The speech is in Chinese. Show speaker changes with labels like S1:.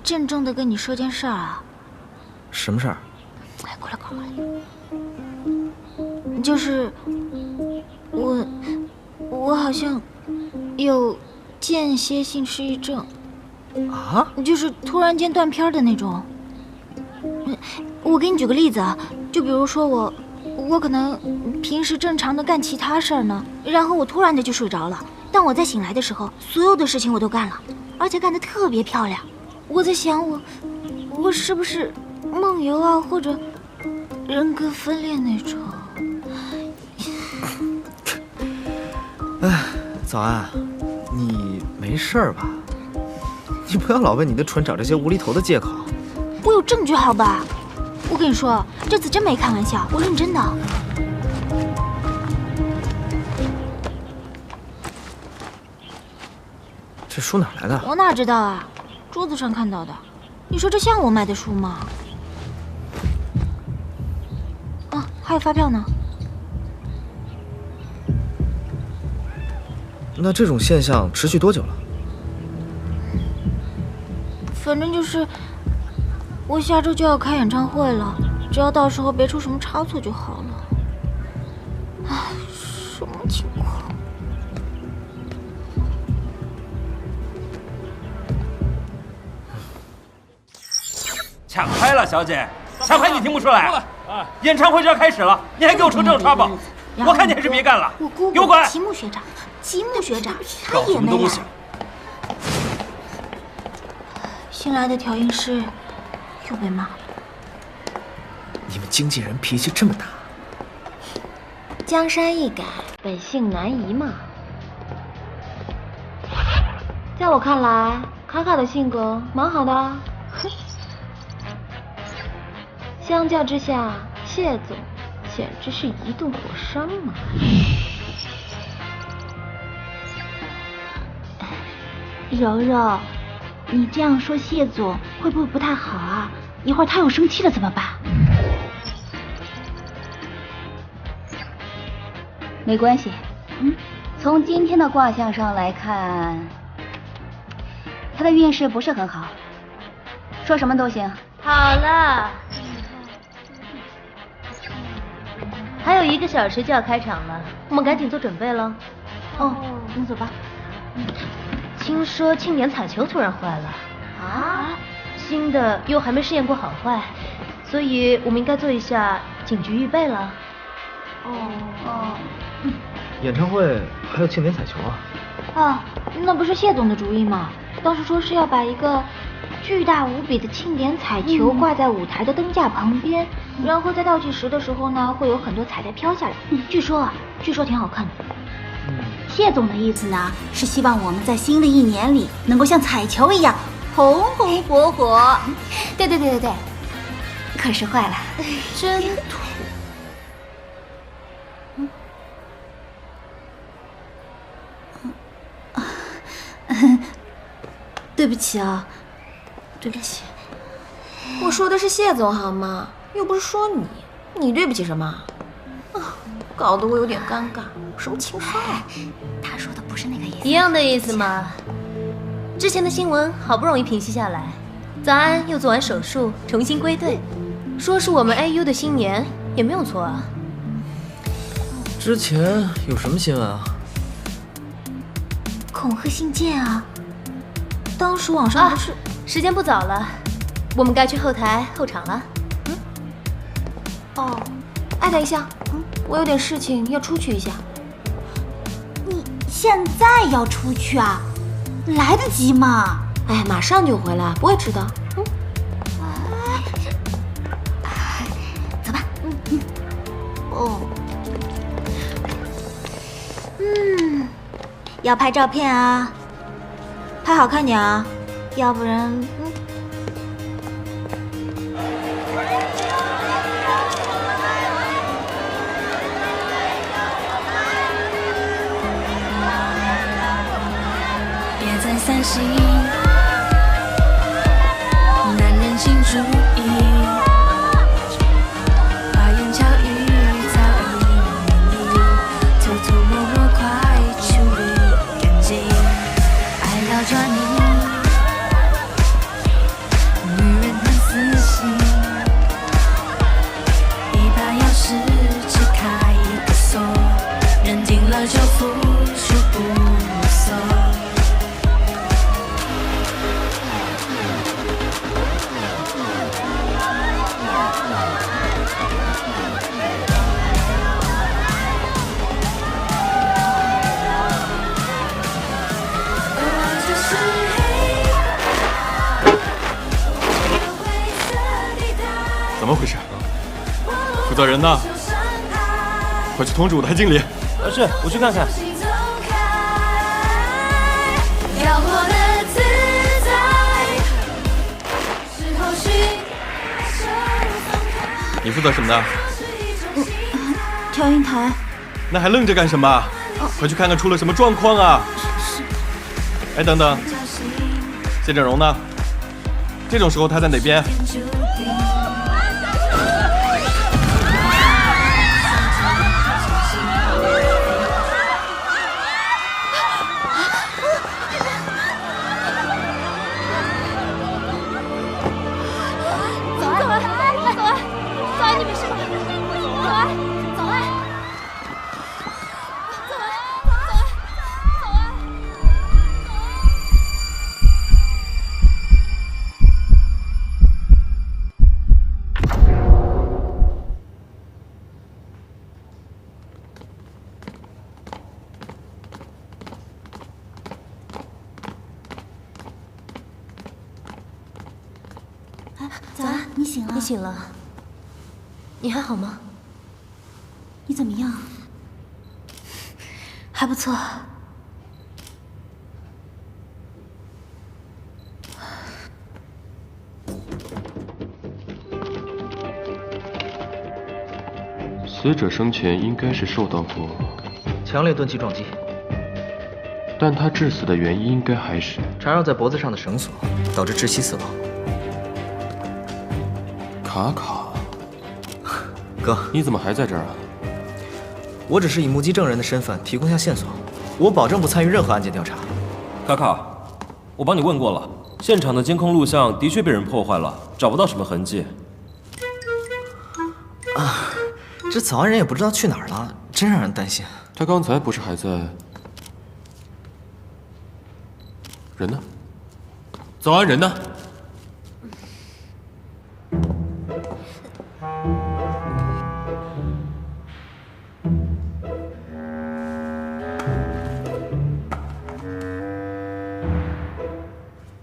S1: 郑重的跟你说件事儿啊。
S2: 什么事儿？
S1: 哎，过来，快过来。就是我好像有间歇性失忆症。
S2: 啊？
S1: 就是突然间断片的那种。我给你举个例子啊，就比如说我可能平时正常的干其他事儿呢，然后我突然的就睡着了。当我再醒来的时候，所有的事情我都干了，而且干得特别漂亮。我在想我是不是梦游啊，或者人格分裂那种。
S2: 哎，早安，你没事儿吧？你不要老为你的蠢找这些无厘头的借口。
S1: 我有证据好吧？我跟你说，这次真没开玩笑，我认真的。
S2: 这书哪来的？
S1: 我哪知道啊，桌子上看到的。你说这像我买的书吗？啊，还有发票呢。
S2: 那这种现象持续多久了？
S1: 反正就是我下周就要开演唱会了，只要到时候别出什么差错就好了。唉，什么情况？
S3: 抢拍了，小姐，抢拍你听不出来？演唱会就要开始了，你还给我出这种 trouble，我看你还是别干了。
S1: 我姑
S3: 给我滚！
S1: 齐木学长，他
S3: 搞什
S1: 也没来。
S3: 么东西？
S1: 新来的调音师又被骂了。
S2: 你们经纪人脾气这么大？
S4: 江山易改，本性难移嘛。在我看来，卡卡的性格蛮好的啊。相较之下，谢总简直是一顿火山嘛。
S5: 柔柔，你这样说谢总会不会不太好啊？一会儿他又生气了怎么办？
S6: 没关系，从今天的卦象上来看，他的运势不是很好，说什么都行。
S4: 好了，还有1个小时就要开场了，我们赶紧做准备了。
S5: 哦，那走吧。
S4: 听说庆典彩球突然坏了啊，新的又还没试验过好坏，所以我们应该做一下紧急预备了。
S2: 演唱会还有庆典彩球啊？
S1: 啊，那不是谢总的主意吗？当时说是要把一个巨大无比的庆典彩球挂在舞台的灯架旁边，然后在倒计时的时候呢，会有很多彩带飘下来。据说挺好看的。
S5: 谢总的意思呢，是希望我们在新的一年里能够像彩球一样红红火火。
S6: 对，可是坏了，
S4: 真土。
S5: 对不起啊，对不起。
S4: 我说的是谢总好吗？又不是说你，你对不起什么？啊，搞得我有点尴尬。什么情况？
S6: 他说的不是那个意思。
S4: 一样的意思嘛。之前的新闻好不容易平息下来，早安又做完手术，重新归队，说是我们 AU 的新年，也没有错啊。
S2: 之前有什么新闻啊？
S1: 恐吓信件啊！当时网上不是……
S4: 时间不早了，我们该去后台候场了。哦，哎，等一下，我有点事情要出去一下。
S5: 你现在要出去啊？来得及吗？
S4: 哎，马上就回来，不会迟的。
S5: 走吧。
S1: 要拍照片啊，拍好看点啊，要不然
S7: 别再散心，男人请注意，花言巧语早已明理，偷偷摸摸快处理干净，爱到抓你，就不啰嗦。
S8: 怎么回事？负责人呢？快去通知舞台经理。
S3: 是，我去看看。
S7: 要活得自在，是后续
S8: 你负责什么的？
S5: 调音台。
S8: 那还愣着干什么？快去看看出了什么状况啊！哎，等等，谢振荣呢？这种时候他在哪边？
S5: 早安，你醒了？
S4: 你醒了？你还好吗？
S5: 你怎么样？
S4: 还不错。
S9: 死者生前应该是受到过
S2: 强烈钝器撞击，
S9: 但他致死的原因应该还是
S2: 缠绕在脖子上的绳索导致窒息死亡。
S9: 卡卡。
S2: 哥，
S9: 你怎么还在这儿啊？
S2: 我只是以目击证人的身份提供下线索，我保证不参与任何案件调查。
S3: 卡卡，我帮你问过了，现场的监控录像的确被人破坏了，找不到什么痕迹。
S2: 啊，这早安人也不知道去哪儿了，真让人担心。
S9: 他刚才不是还在？人呢？早安人呢？